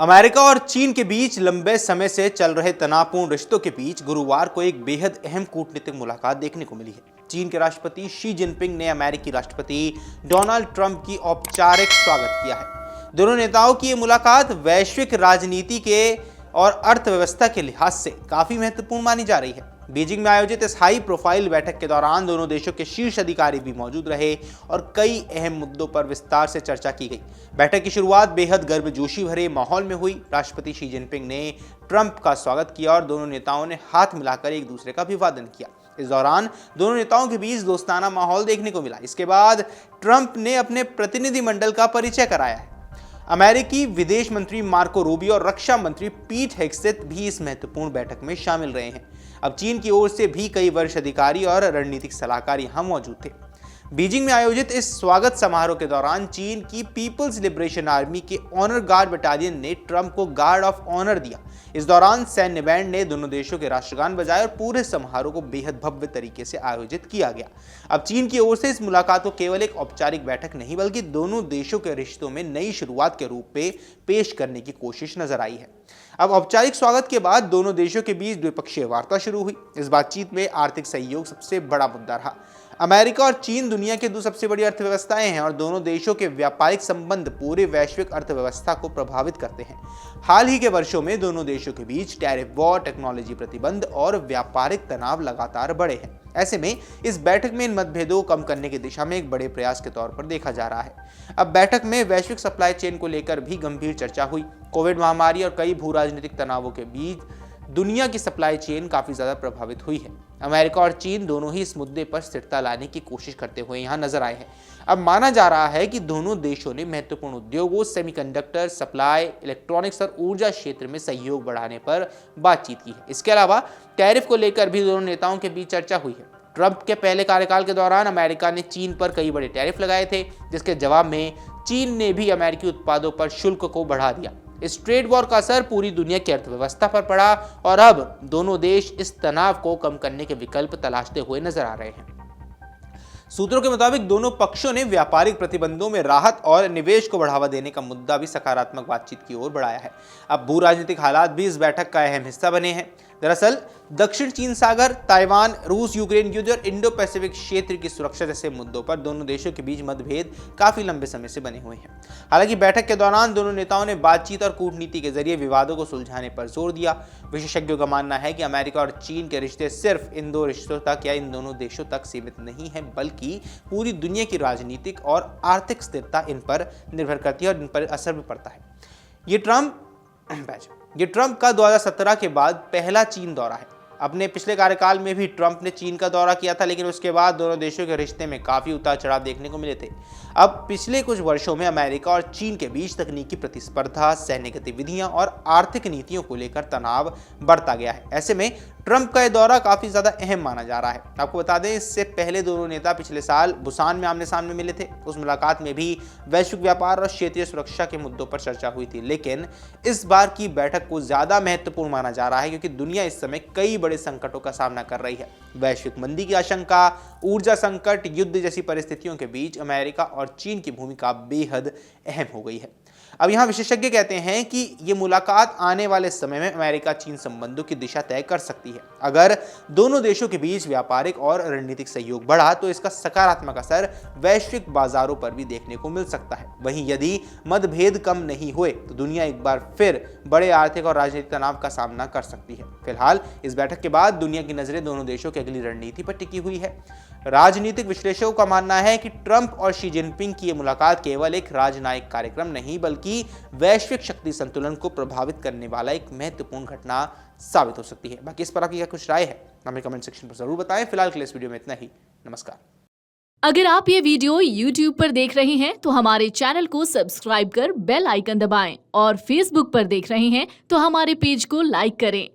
America और चीन के बीच लंबे समय से चल रहे तनावपूर्ण रिश्तों के बीच गुरुवार को एक बेहद अहम कूटनीतिक मुलाकात देखने को मिली है। चीन के राष्ट्रपति शी जिनपिंग ने अमेरिकी राष्ट्रपति डोनाल्ड ट्रंप की औपचारिक स्वागत किया है। दोनों नेताओं की ये मुलाकात वैश्विक राजनीति के और अर्थव्यवस्था के लिहाज से काफी महत्वपूर्ण मानी जा रही है। बीजिंग में आयोजित इस हाई प्रोफाइल बैठक के दौरान दोनों देशों के शीर्ष अधिकारी भी मौजूद रहे और कई अहम मुद्दों पर विस्तार से चर्चा की गई। बैठक की शुरुआत बेहद गर्मजोशी भरे माहौल में हुई। राष्ट्रपति शी जिनपिंग ने ट्रंप का स्वागत किया और दोनों नेताओं ने हाथ मिलाकर एक दूसरे का अभिवादन किया। इस दौरान दोनों नेताओं के बीच दोस्ताना माहौल देखने को मिला। इसके बाद ट्रंप ने अपने प्रतिनिधिमंडल का परिचय कराया है। अमेरिकी विदेश मंत्री मार्को रूबियो और रक्षा मंत्री पीट हेगसेथ भी इस महत्वपूर्ण बैठक में शामिल रहे हैं। अब चीन की ओर से भी कई वरिष्ठ अधिकारी और रणनीतिक सलाहकार यहां मौजूद थे। बीजिंग में आयोजित इस स्वागत समारोह के दौरान चीन की पीपल्स लिबरेशन आर्मी के ऑनर गार्ड बटालियन ने ट्रंप को गार्ड ऑफ ऑनर दिया। इस दौरान सैन्य बैंड ने दोनों देशों के राष्ट्रगान बजाए और पूरे समारोह को बेहद भव्य तरीके से आयोजित किया गया। अब चीन की ओर से इस मुलाकात को केवल एक औपचारिक बैठक नहीं बल्कि दोनों देशों के रिश्तों में नई शुरुआत के रूप में पेश करने की कोशिश नजर आई है। अब औपचारिक स्वागत के बाद दोनों देशों के बीच द्विपक्षीय वार्ता शुरू हुई। इस बातचीत में आर्थिक सहयोग सबसे बड़ा मुद्दा रहा। अमेरिका और चीन दुनिया के दो सबसे बड़ी अर्थव्यवस्थाएं हैं और दोनों देशों के व्यापारिक संबंध पूरे वैश्विक अर्थव्यवस्था को प्रभावित करते हैं। हाल ही के वर्षों में दोनों देशों के बीच टैरिफ वॉर, टेक्नोलॉजी प्रतिबंध और व्यापारिक तनाव लगातार बढ़े हैं। ऐसे में इस बैठक में इन मतभेदों को कम करने की दिशा में एक बड़े प्रयास के तौर पर देखा जा रहा है। अब बैठक में वैश्विक सप्लाई चेन को लेकर भी गंभीर चर्चा हुई। कोविड महामारी और कई भू राजनीतिक तनावों के बीच दुनिया की सप्लाई चेन काफी ज्यादा प्रभावित हुई है। अमेरिका और चीन दोनों ही इस मुद्दे पर स्थिरता लाने की कोशिश करते हुए यहां नजर आए हैं। अब माना जा रहा है कि दोनों देशों ने महत्वपूर्ण उद्योगों, सेमीकंडक्टर सप्लाई, इलेक्ट्रॉनिक्स और ऊर्जा क्षेत्र में सहयोग बढ़ाने पर बातचीत की है। इसके अलावा टैरिफ को लेकर भी दोनों नेताओं के बीच चर्चा हुई है। ट्रंप के पहले कार्यकाल के दौरान अमेरिका ने चीन पर कई बड़े टैरिफ लगाए थे, जिसके जवाब में चीन ने भी अमेरिकी उत्पादों पर शुल्क को बढ़ा दिया। इस ट्रेड वॉर का असर पूरी दुनिया की अर्थव्यवस्था पर पड़ा और अब दोनों देश इस तनाव को कम करने के विकल्प तलाशते हुए नजर आ रहे हैं। सूत्रों के मुताबिक दोनों पक्षों ने व्यापारिक प्रतिबंधों में राहत और निवेश को बढ़ावा देने का मुद्दा भी सकारात्मक बातचीत की ओर बढ़ाया है। अब भू राजनीतिक हालात भी इस बैठक का अहम हिस्सा बने हैं। दरअसल दक्षिण चीन सागर, ताइवान, रूस यूक्रेन युद्ध और इंडो पैसिफिक क्षेत्र की सुरक्षा जैसे मुद्दों पर दोनों देशों के बीच मतभेद काफी लंबे समय से बने हुए हैं। हालांकि बैठक के दौरान दोनों नेताओं ने बातचीत और कूटनीति के जरिए विवादों को सुलझाने पर जोर दिया। विशेषज्ञों का मानना है कि अमेरिका और चीन के रिश्ते सिर्फ इन दो रिश्तों तक या इन दोनों देशों तक सीमित नहीं है, बल्कि पूरी दुनिया की राजनीतिक और आर्थिक स्थिरता इन पर निर्भर करती है और इन पर असर भी पड़ता है। ये ट्रंप का 2017 के बाद पहला चीन दौरा है। अपने पिछले कार्यकाल में भी ट्रंप ने चीन का दौरा किया था, लेकिन उसके बाद दोनों देशों के रिश्ते में काफी उतार चढ़ाव देखने को मिले थे। अब पिछले कुछ वर्षों में अमेरिका और चीन के बीच तकनीकी प्रतिस्पर्धा, सैन्य गतिविधियां और आर्थिक नीतियों को लेकर तनाव बढ़ता गया है। ऐसे में ट्रंप का यह दौरा काफी ज्यादा अहम माना जा रहा है। आपको बता दें, इससे पहले दोनों नेता पिछले साल बुसान में आमने सामने मिले थे। उस मुलाकात में भी वैश्विक व्यापार और क्षेत्रीय सुरक्षा के मुद्दों पर चर्चा हुई थी, लेकिन इस बार की बैठक को ज्यादा महत्वपूर्ण माना जा रहा है क्योंकि दुनिया इस समय कई बड़े संकटों का सामना कर रही है। वैश्विक मंदी की आशंका, ऊर्जा संकट, युद्ध जैसी परिस्थितियों के बीच अमेरिका और चीन की भूमिका बेहद अहम हो गई है। अब यहाँ विशेषज्ञ कहते हैं कि ये मुलाकात आने वाले समय में अमेरिका चीन संबंधों की दिशा तय कर सकती है। अगर दोनों देशों के बीच व्यापारिक और रणनीतिक सहयोग बढ़ा तो इसका सकारात्मक असर वैश्विक बाजारों पर भी देखने को मिल सकता है। वहीं यदि मतभेद कम नहीं हुए तो दुनिया एक बार फिर बड़े आर्थिक और राजनीतिक तनाव का सामना कर सकती है। फिलहाल इस बैठक के बाद दुनिया की नजरें दोनों देशों की अगली रणनीति पर टिकी हुई है। राजनीतिक विश्लेषकों का मानना है कि ट्रंप और शी जिनपिंग की यह मुलाकात केवल एक राजनयिक कार्यक्रम नहीं बल्कि वैश्विक शक्ति संतुलन को प्रभावित करने वाला एक महत्वपूर्ण घटना साबित हो सकती है। बाकी इस पर आपकी क्या कुछ राय है हमें कमेंट सेक्शन पर जरूर बताएं। फिलहाल के लिए इस वीडियो में इतना ही। नमस्कार। अगर आप ये वीडियो YouTube पर देख रहे हैं तो हमारे चैनल को सब्सक्राइब कर बेल आइकन दबाएं और Facebook पर देख रहे हैं तो हमारे पेज को लाइक करें।